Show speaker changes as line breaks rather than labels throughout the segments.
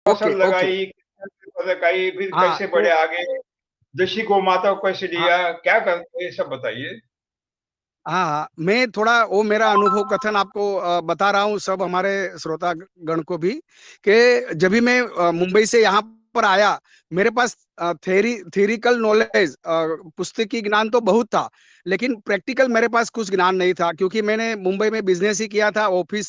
फसल
okay okay.
लगाई, लगाई, फिर
हाँ
कैसे बढ़े
तो
आगे, देशी गौ माता को कैसे
हाँ
लिया, क्या करते, ये सब बताइए।
हाँ हाँ, मैं थोड़ा वो मेरा अनुभव कथन आपको बता रहा हूँ, सब हमारे श्रोता गण को भी, कि जब भी मैं मुंबई से यहाँ पर आया, मेरे पास थेरिकल नॉलेज, पुस्तकी ज्ञान तो बहुत था, लेकिन प्रैक्टिकल मेरे पास कुछ ज्ञान नहीं था, क्योंकि मैंने मुंबई में बिजनेस ही किया था, ऑफिस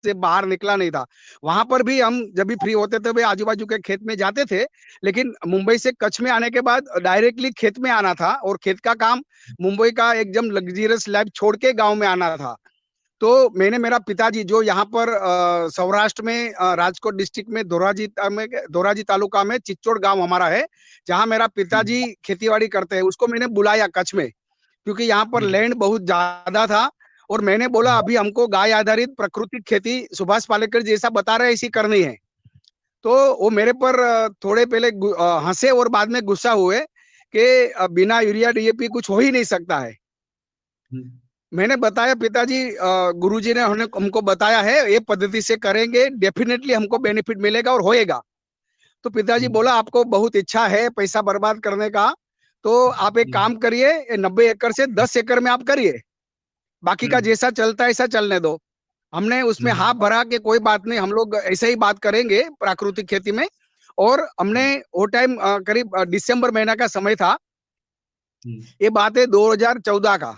से बाहर निकला नहीं था। वहां पर भी हम जब भी फ्री होते थे, वे आजू बाजू के खेत में जाते थे, लेकिन मुंबई से कच्छ में आने के बाद डायरेक्टली खेत में आना था, और खेत का काम मुंबई का एकदम लग्जरियस लाइफ छोड़ के गांव में आना था। तो मैंने, मेरा पिताजी जो यहाँ पर सौराष्ट्र में राजकोट डिस्ट्रिक्ट में धोराजी तालुका में चिच्चोड़ गांव हमारा है, जहाँ मेरा पिताजी खेतीबाड़ी करते हैं, उसको मैंने बुलाया कच्छ में, क्योंकि यहाँ पर लैंड बहुत ज्यादा था। और मैंने बोला अभी हमको गाय आधारित प्राकृतिक खेती सुभाष पालेकर जैसा बता रहे हैं ऐसी करनी है। तो वो मेरे पर थोड़े पहले हंसे और बाद में गुस्सा हुए कि बिना यूरिया डीएपी कुछ हो ही नहीं सकता है। मैंने बताया पिताजी, गुरुजी ने हमको बताया है ये पद्धति से करेंगे डेफिनेटली हमको बेनिफिट मिलेगा और होएगा। तो पिताजी बोला आपको बहुत इच्छा है पैसा बर्बाद करने का, तो आप एक काम करिए, 90 एकड़ से 10 एकड़ में आप करिए, बाकी का जैसा चलता है ऐसा चलने दो। हमने उसमें हाथ भरा कि कोई बात नहीं, हम लोग ऐसे ही बात करेंगे प्राकृतिक खेती में। और हमने वो टाइम करीब दिसंबर महीना का समय था, ये बात है 2014 का।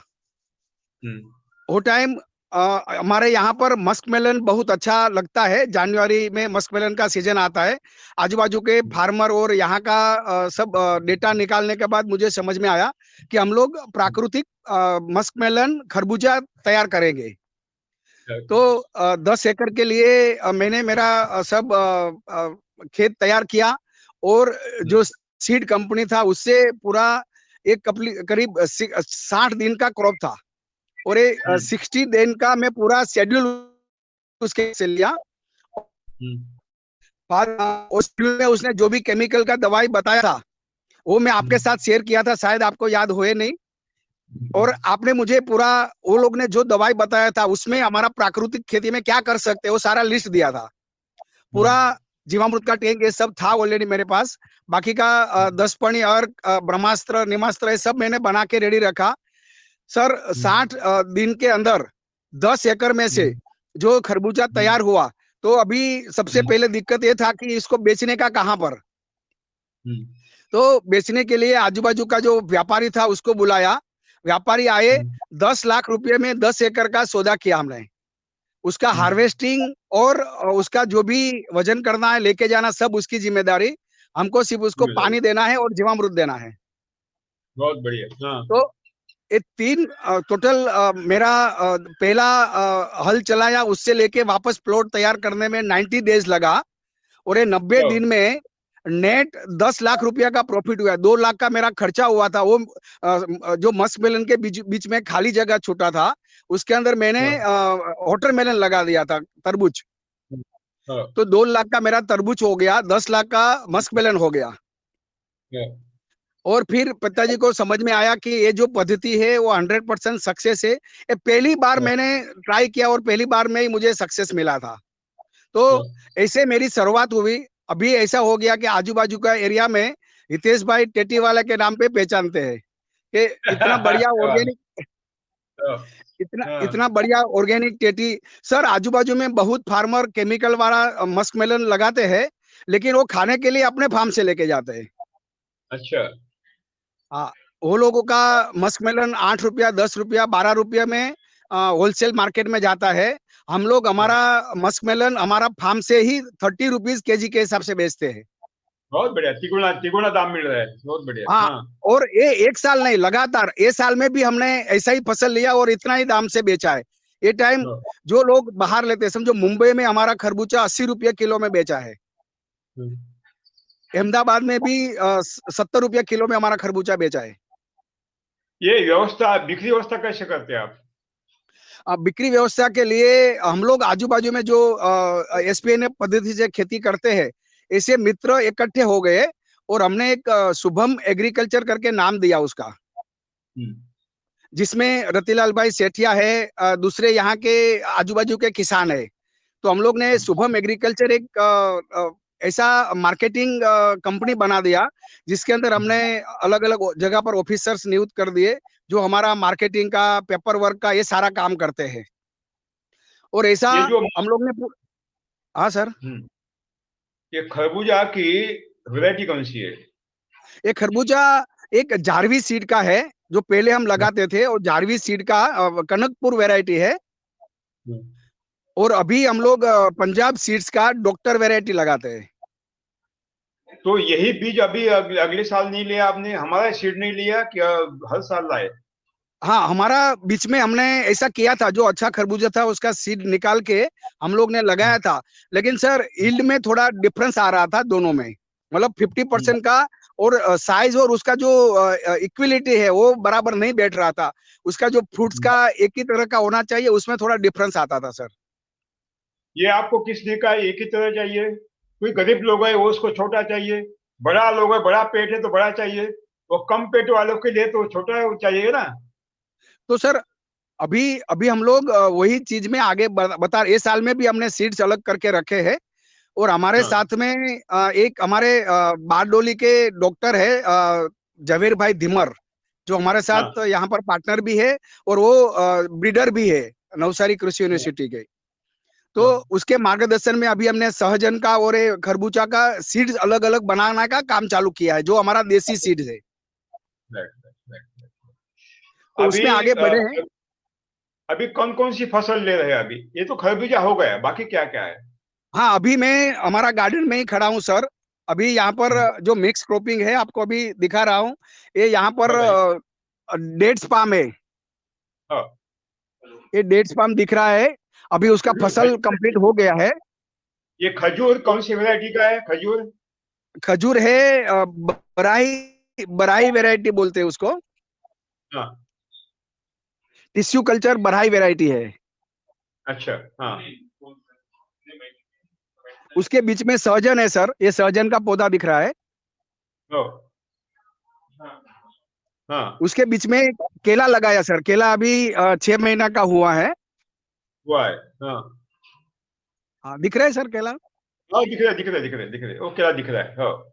वो टाइम हमारे यहाँ पर मस्क मेलन बहुत अच्छा लगता है, जनवरी में मस्क मेलन का सीजन आता है। आजू बाजू के फार्मर और यहाँ का सब डेटा निकालने के बाद मुझे समझ में आया कि हम लोग प्राकृतिक मस्क मेलन खरबूजा तैयार करेंगे। तो 10 एकड़ के लिए मैंने मेरा सब खेत तैयार किया, और जो सीड कंपनी था उससे पूरा एक करीब 60 दिन का क्रॉप था, और ये 60 दिन का मैं पूरा शेड्यूल उसके से लिया। बाद उस शेड्यूल में उसने जो भी केमिकल का दवाई बताया था वो मैं आपके साथ शेयर किया था, शायद आपको याद होए नहीं। और आपने मुझे पूरा, वो लोग ने जो दवाई बताया था उसमें हमारा प्राकृतिक खेती में क्या कर सकते हैं वो सारा लिस्ट दिया था। पूरा जीवामृत का टैंक ये सब था ऑलरेडी मेरे पास। बाकी का 10 पणी और ब्रह्मास्त्र निमास्त्र ये सब मैंने बना के रेडी रखा। सर 60 दिन के अंदर 10 एकड़ में से जो खरबूजा तैयार हुआ, तो अभी सबसे पहले दिक्कत ये था कि इसको बेचने का कहाँ पर। तो बेचने के लिए आजू बाजू का जो व्यापारी था उसको बुलाया, व्यापारी आए, 10 लाख रुपए में 10 एकड़ का सौदा किया हमने। उसका हार्वेस्टिंग और उसका जो भी वजन करना है लेके जाना सब उसकी जिम्मेदारी, हमको सिर्फ उसको पानी देना है और जीवामृत देना है।
बहुत बढ़िया। हाँ।
तो ये 3 टोटल मेरा पहला हल चलाया, उससे लेके वापस प्लॉट तैयार करने में 90 डेज लगा, और ये 90 दिन में नेट 10 लाख रुपया का प्रॉफिट हुआ। 2 लाख का मेरा खर्चा हुआ था। वो जो मस्क मेलन के बीच बीच में खाली जगह छूटा था, उसके अंदर मैंने वाटर मेलन लगा दिया था, तरबूज। तो 2 लाख का मेरा तरबूज हो गया, 10 लाख का मस्क मेलन हो गया। और फिर पिताजी को समझ में आया कि ये जो पद्धति है वो 100% सक्सेस है। ये पहली बार मैंने ट्राई किया और पहली बार में ही मुझे सक्सेस मिला था। तो ऐसे मेरी शुरुआत हुई। अभी ऐसा हो गया कि आजू बाजू का एरिया में हितेश भाई टेटीवाला के नाम पे पहचानते हैं कि इतना बढ़िया ऑर्गेनिक, इतना इतना बढ़िया ऑर्गेनिक टेटी। सर आजू बाजू में बहुत फार्मर केमिकल वाला मस्क मेलन लगाते हैं, लेकिन वो खाने के लिए अपने फार्म से लेके जाते हैं।
अच्छा।
हाँ, वो लोगों का मस्क मेलन 8 रुपया, 10 रुपया, 12 रुपया में होलसेल मार्केट में जाता है। हम लोग हमारा मस्क मेलन हमारा फार्म से ही 30 रुपीज केजी के हिसाब से बेचते हैं।
बहुत बढ़िया, तिगुना तिगुना दाम मिल रहा है, बहुत बढ़िया।
हाँ,
हाँ।
और ये 1 साल नहीं, लगातार ये साल में भी हमने ऐसा ही फसल लिया और इतना ही दाम से बेचा है। ये टाइम जो लोग बाहर लेते हैं, समझो मुंबई में हमारा खरबूजा 80 रुपया किलो में बेचा है। अहमदाबाद में भी 70 रुपया किलो में हमारा खरबूजा बेचा है।
ये व्यवस्था, बिक्री व्यवस्था कैसे करते हैं आप?
बिक्री व्यवस्था के लिए हम लोग आजू बाजू में जो एसपीएन पद्धति से खेती करते हैं, ऐसे मित्र इकट्ठे हो गए और हमने एक शुभम एग्रीकल्चर करके नाम दिया उसका, जिसमें रतिलाल भाई सेठिया है, दूसरे यहाँ के आजू बाजू के किसान है। तो हम लोग ने शुभम एग्रीकल्चर एक ऐसा मार्केटिंग कंपनी बना दिया जिसके अंदर हमने अलग अलग जगह पर ऑफिसर्स नियुक्त कर दिए जो हमारा मार्केटिंग का, पेपर वर्क का ये सारा काम करते हैं। और ऐसा
ये जो
हम लोग ने हाँ सर।
ये खरबूजा की वैरायटी कौन सी है?
ये खरबूजा एक जारवी सीड का है जो पहले हम लगाते थे, और जारवी सीड का कनकपुर वैरायटी है। और अभी हम लोग पंजाब सीड्स का डॉक्टर वैरायटी लगाते हैं।
तो यही बीज अभी अगले साल नहीं लिया आपने? हमारा सीड नहीं लिया क्या? हर साल लाए?
हाँ, हमारा बीच में हमने ऐसा किया था, जो अच्छा खरबूजा था उसका सीड निकाल के हम लोग ने लगाया था। लेकिन सर यील्ड में थोड़ा डिफरेंस आ रहा था दोनों में, मतलब 50% का। और साइज और उसका जो इक्विलिटी है वो बराबर नहीं बैठ रहा था। उसका जो फ्रूट्स का एक ही तरह का होना चाहिए, उसमें थोड़ा डिफरेंस आता था सर।
ये आपको किस लिए का एक ही तरह चाहिए? कोई गरीब लोग है वो उसको छोटा चाहिए, बड़ा लोग है बड़ा पेट है तो बड़ा चाहिए, वो कम पेट वालों के लिए तो छोटा है वो चाहिए ना।
तो सर अभी अभी हम लोग वही चीज में आगे बता, ये साल में भी हमने सीड्स अलग करके रखे हैं। और हमारे
हाँ
साथ में एक हमारे बारडोली के डॉक्टर है, जवेर भाई धिमर, जो हमारे
हाँ
साथ यहाँ पर पार्टनर भी है। और वो ब्रीडर भी है नवसारी कृषि यूनिवर्सिटी के। तो
हाँ।
उसके मार्गदर्शन में अभी हमने सहजन का और ये खरबूजा का सीड्स अलग अलग बनाने का काम चालू किया है, जो हमारा देसी सीड्स है।
Right right right.
तो
अभी
उसमें आगे बढ़े हैं।
अभी कौन कौन सी फसल ले रहे हैं? अभी ये तो खरबूजा हो गया, बाकी क्या क्या है?
हाँ, अभी मैं हमारा गार्डन में ही खड़ा हूँ सर। अभी यहाँ पर
हम्म,
जो मिक्स क्रॉपिंग है आपको अभी दिखा रहा हूँ। ये यहाँ पर
बताइए।
डेट्स पाम है।
हाँ।
ये डेट्स पाम दिख रहा है। अभी उसका फसल कंप्लीट हो गया है।
ये खजूर कौन सी वैरायटी का है खजूर?
खजूर है बराई, बराई वैरायटी बोलते हैं उसको।
हाँ।
टिश्यू कल्चर बराई वैरायटी है।
अच्छा। हाँ।
उसके बीच में सहजन है सर, ये सहजन का पौधा दिख रहा है।
ओ, हाँ।
उसके बीच में केला लगाया सर। केला अभी 6 महीना का हुआ है।
हुआ है। हाँ
हाँ, दिख रहा है सर केला।
हाँ, दिख रहा है दिख रहा है दिख रहा है दिख रहा है, वो क्या दिख रहा है? हाँ।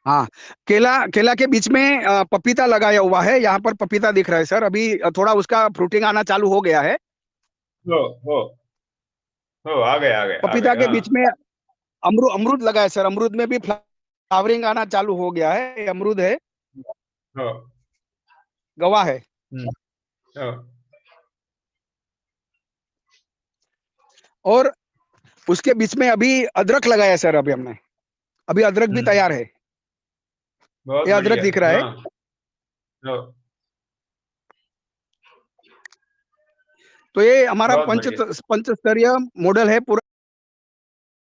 हाँ, केला केला के बीच में पपीता लगाया हुआ है। यहाँ पर पपीता दिख रहा है सर। अभी थोड़ा उसका फ्रूटिंग आना चालू हो गया है।
हो हो हो, आ गए आ गए आ
पपीता
गए।
के
हाँ।
बीच में अमरूद लगाया सर। अमरूद में भी फ्लावरिंग आना चालू हो गया है। ये अमरूद है,
हो।
गवाह है।
हो।
और उसके बीच में अभी अदरक लगाया सर। अभी हमने, अभी अदरक भी
हम्म,
तैयार है।
बहुत
ये अदरक
बढ़िया।
दिख रहा है।
हाँ। हो।
तो ये हमारा
बहुत बढ़िया।
पंचस्तरीय मॉडल है पूरा।